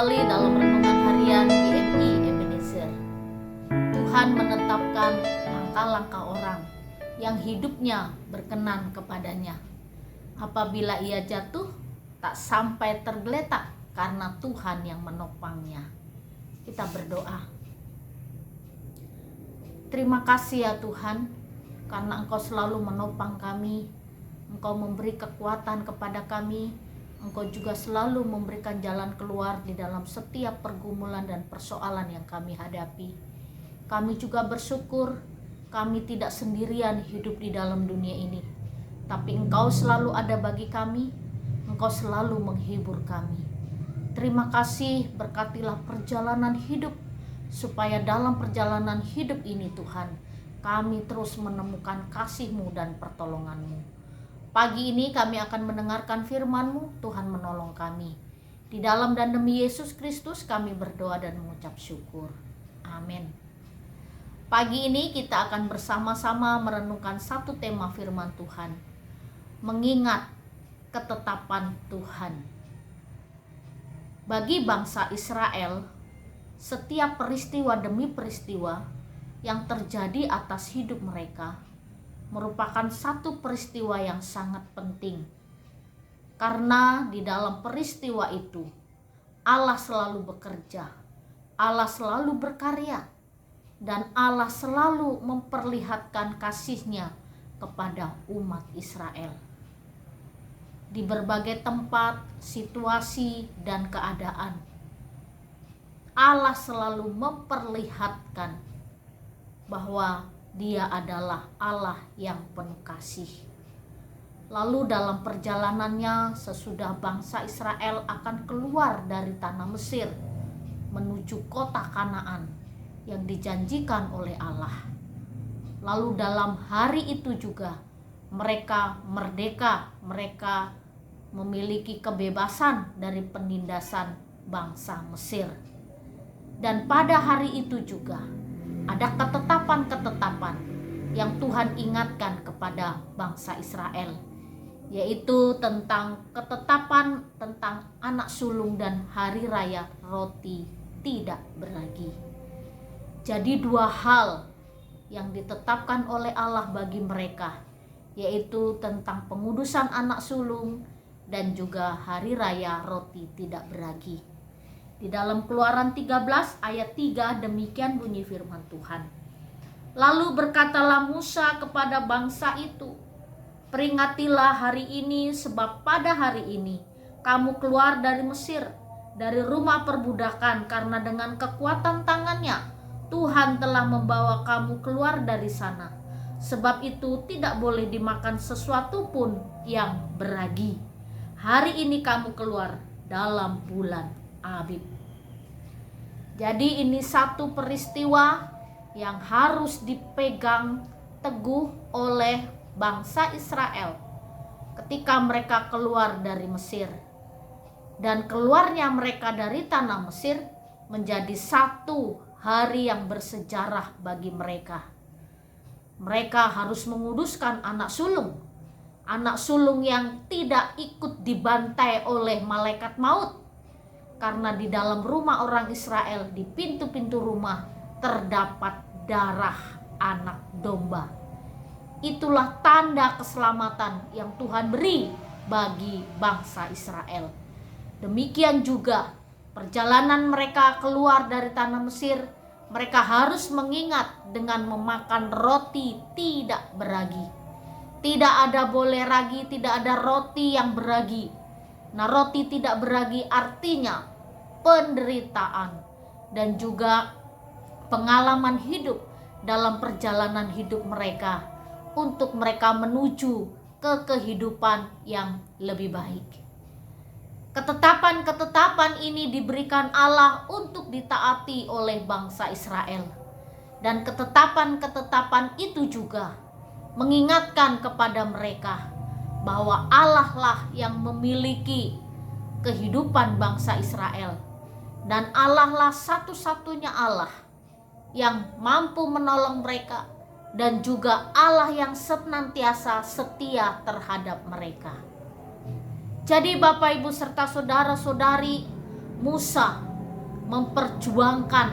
kembali dalam renungan harian GMI Ebenezer. Tuhan menetapkan langkah-langkah orang yang hidupnya berkenan kepadanya. Apabila ia jatuh, tak sampai tergeletak karena Tuhan yang menopangnya. Kita berdoa. Terima kasih ya Tuhan, karena Engkau selalu menopang kami. Engkau memberi kekuatan kepada kami. Engkau juga selalu memberikan jalan keluar di dalam setiap pergumulan dan persoalan yang kami hadapi. Kami juga bersyukur kami tidak sendirian hidup di dalam dunia ini, tapi Engkau selalu ada bagi kami. Engkau selalu menghibur kami. Terima kasih, berkatilah perjalanan hidup, supaya dalam perjalanan hidup ini Tuhan, kami terus menemukan kasih-Mu dan pertolongan-Mu. Pagi ini kami akan mendengarkan firman-Mu. Tuhan menolong kami. Di dalam dan demi Yesus Kristus kami berdoa dan mengucap syukur. Amin. Pagi ini kita akan bersama-sama merenungkan satu tema firman Tuhan. Mengingat ketetapan Tuhan. Bagi bangsa Israel, setiap peristiwa demi peristiwa yang terjadi atas hidup mereka merupakan satu peristiwa yang sangat penting. Karena di dalam peristiwa itu, Allah selalu bekerja, Allah selalu berkarya, dan Allah selalu memperlihatkan kasih-Nya kepada umat Israel. Di berbagai tempat, situasi, dan keadaan, Allah selalu memperlihatkan bahwa Dia adalah Allah yang penuh kasih. Lalu dalam perjalanannya sesudah bangsa Israel akan keluar dari tanah Mesir menuju kota Kanaan yang dijanjikan oleh Allah. Lalu dalam hari itu juga mereka merdeka, mereka memiliki kebebasan dari penindasan bangsa Mesir. Dan pada hari itu juga ada ketetapan-ketetapan yang Tuhan ingatkan kepada bangsa Israel, yaitu tentang ketetapan tentang anak sulung dan hari raya roti tidak beragi. Jadi dua hal yang ditetapkan oleh Allah bagi mereka, yaitu tentang pengudusan anak sulung dan juga hari raya roti tidak beragi. Di dalam Keluaran 13 ayat 3 demikian bunyi firman Tuhan. Lalu berkatalah Musa kepada bangsa itu, peringatilah hari ini, sebab pada hari ini kamu keluar dari Mesir, dari rumah perbudakan, karena dengan kekuatan tangannya Tuhan telah membawa kamu keluar dari sana. Sebab itu tidak boleh dimakan sesuatu pun yang beragi. Hari ini kamu keluar dalam bulan Abib. Jadi ini satu peristiwa yang harus dipegang teguh oleh bangsa Israel ketika mereka keluar dari Mesir. Dan keluarnya mereka dari tanah Mesir menjadi satu hari yang bersejarah bagi mereka. Mereka harus menguduskan anak sulung yang tidak ikut dibantai oleh malaikat maut. Karena di dalam rumah orang Israel, di pintu-pintu rumah terdapat darah anak domba. Itulah tanda keselamatan yang Tuhan beri bagi bangsa Israel. Demikian juga perjalanan mereka keluar dari tanah Mesir, mereka harus mengingat dengan memakan roti tidak beragi. Tidak ada boleh ragi, tidak ada roti yang beragi. Nah, roti tidak beragi artinya penderitaan dan juga pengalaman hidup dalam perjalanan hidup mereka untuk mereka menuju ke kehidupan yang lebih baik. Ketetapan-ketetapan ini diberikan Allah untuk ditaati oleh bangsa Israel, dan ketetapan-ketetapan itu juga mengingatkan kepada mereka bahwa Allah lah yang memiliki kehidupan bangsa Israel. Dan Allah lah satu-satunya Allah yang mampu menolong mereka, dan juga Allah yang senantiasa setia terhadap mereka. Jadi Bapak Ibu serta saudara-saudari, Musa memperjuangkan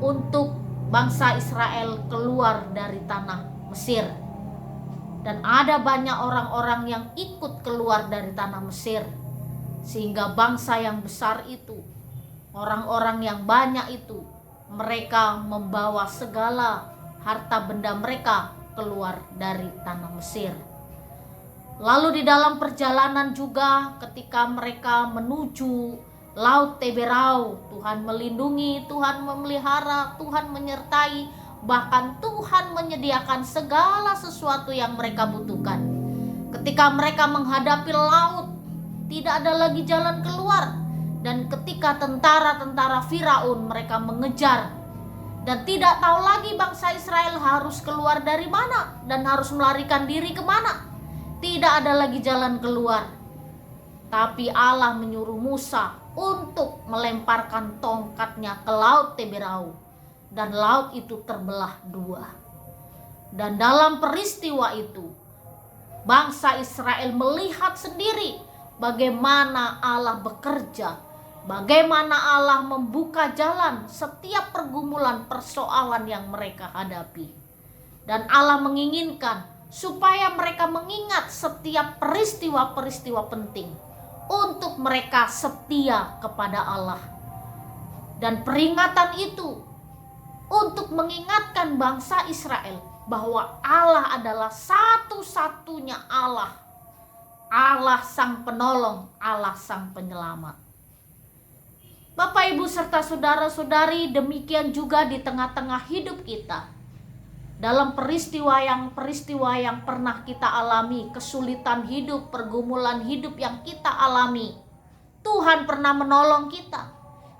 untuk bangsa Israel keluar dari tanah Mesir. Dan ada banyak orang-orang yang ikut keluar dari tanah Mesir, sehingga bangsa yang besar itu, orang-orang yang banyak itu, mereka membawa segala harta benda mereka keluar dari tanah Mesir. Lalu di dalam perjalanan juga ketika mereka menuju Laut Teberau, Tuhan melindungi, Tuhan memelihara, Tuhan menyertai, bahkan Tuhan menyediakan segala sesuatu yang mereka butuhkan. Ketika mereka menghadapi laut, tidak ada lagi jalan keluar. Dan ketika tentara-tentara Firaun mereka mengejar dan tidak tahu lagi bangsa Israel harus keluar dari mana dan harus melarikan diri kemana. Tidak ada lagi jalan keluar. Tapi Allah menyuruh Musa untuk melemparkan tongkatnya ke Laut Teberau. Dan laut itu terbelah dua. Dan dalam peristiwa itu, bangsa Israel melihat sendiri bagaimana Allah bekerja, bagaimana Allah membuka jalan setiap pergumulan persoalan yang mereka hadapi. Dan Allah menginginkan supaya mereka mengingat setiap peristiwa-peristiwa penting untuk mereka setia kepada Allah. Dan peringatan itu untuk mengingatkan bangsa Israel bahwa Allah adalah satu-satunya Allah. Allah sang penolong, Allah sang penyelamat. Bapak, Ibu, serta saudara-saudari, demikian juga di tengah-tengah hidup kita. Dalam peristiwa yang pernah kita alami, kesulitan hidup, pergumulan hidup yang kita alami, Tuhan pernah menolong kita.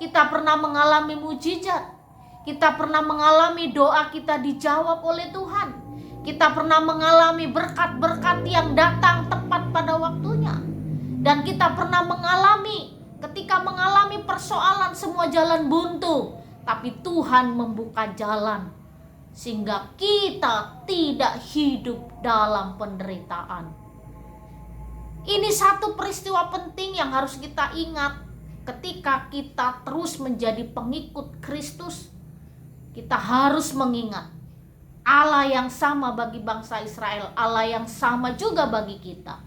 Kita pernah mengalami mujizat. Kita pernah mengalami doa kita dijawab oleh Tuhan. Kita pernah mengalami berkat-berkat yang datang tepat pada waktunya. Dan kita pernah mengalami, ketika mengalami persoalan semua jalan buntu, tapi Tuhan membuka jalan sehingga kita tidak hidup dalam penderitaan. Ini satu peristiwa penting yang harus kita ingat ketika kita terus menjadi pengikut Kristus. Kita harus mengingat Allah yang sama bagi bangsa Israel, Allah yang sama juga bagi kita.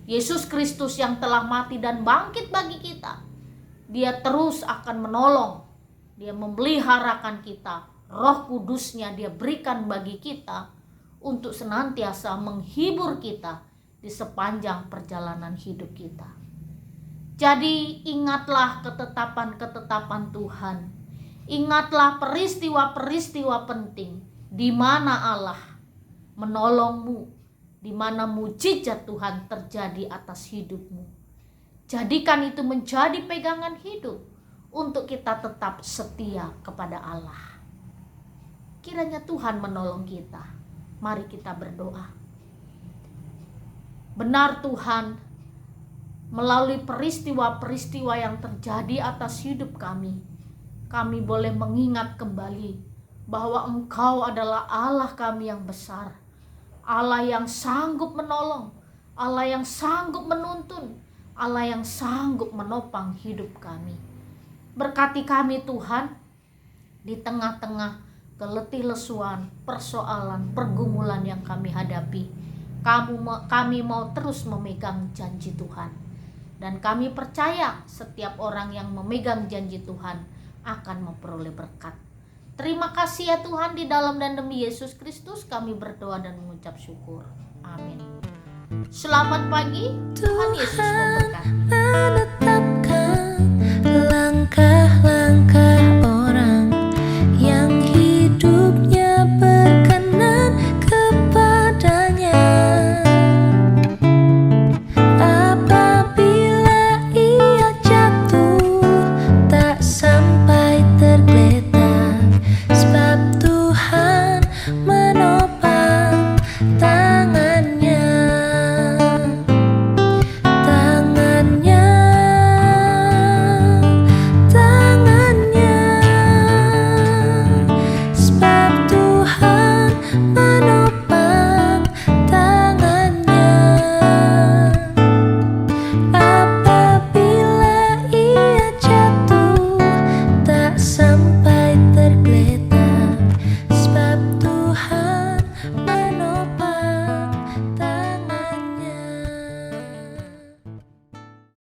Yesus Kristus yang telah mati dan bangkit bagi kita. Dia terus akan menolong, Dia memeliharakan kita. Roh Kudusnya Dia berikan bagi kita untuk senantiasa menghibur kita di sepanjang perjalanan hidup kita. Jadi ingatlah ketetapan-ketetapan Tuhan. Ingatlah peristiwa-peristiwa penting di mana Allah menolongmu, di mana mujizat Tuhan terjadi atas hidupmu. Jadikan itu menjadi pegangan hidup untuk kita tetap setia kepada Allah. Kiranya Tuhan menolong kita. Mari kita berdoa. Benar Tuhan, melalui peristiwa-peristiwa yang terjadi atas hidup kami boleh mengingat kembali bahwa Engkau adalah Allah kami yang besar, Allah yang sanggup menolong, Allah yang sanggup menuntun, Allah yang sanggup menopang hidup kami. Berkati kami Tuhan di tengah-tengah keletih lesuan, persoalan, pergumulan yang kami hadapi. Kami mau terus memegang janji Tuhan. Dan kami percaya setiap orang yang memegang janji Tuhan akan memperoleh berkat. Terima kasih ya Tuhan, di dalam dan demi Yesus Kristus kami berdoa dan mengucap syukur. Amin. Selamat pagi, Tuhan Yesus memberkati.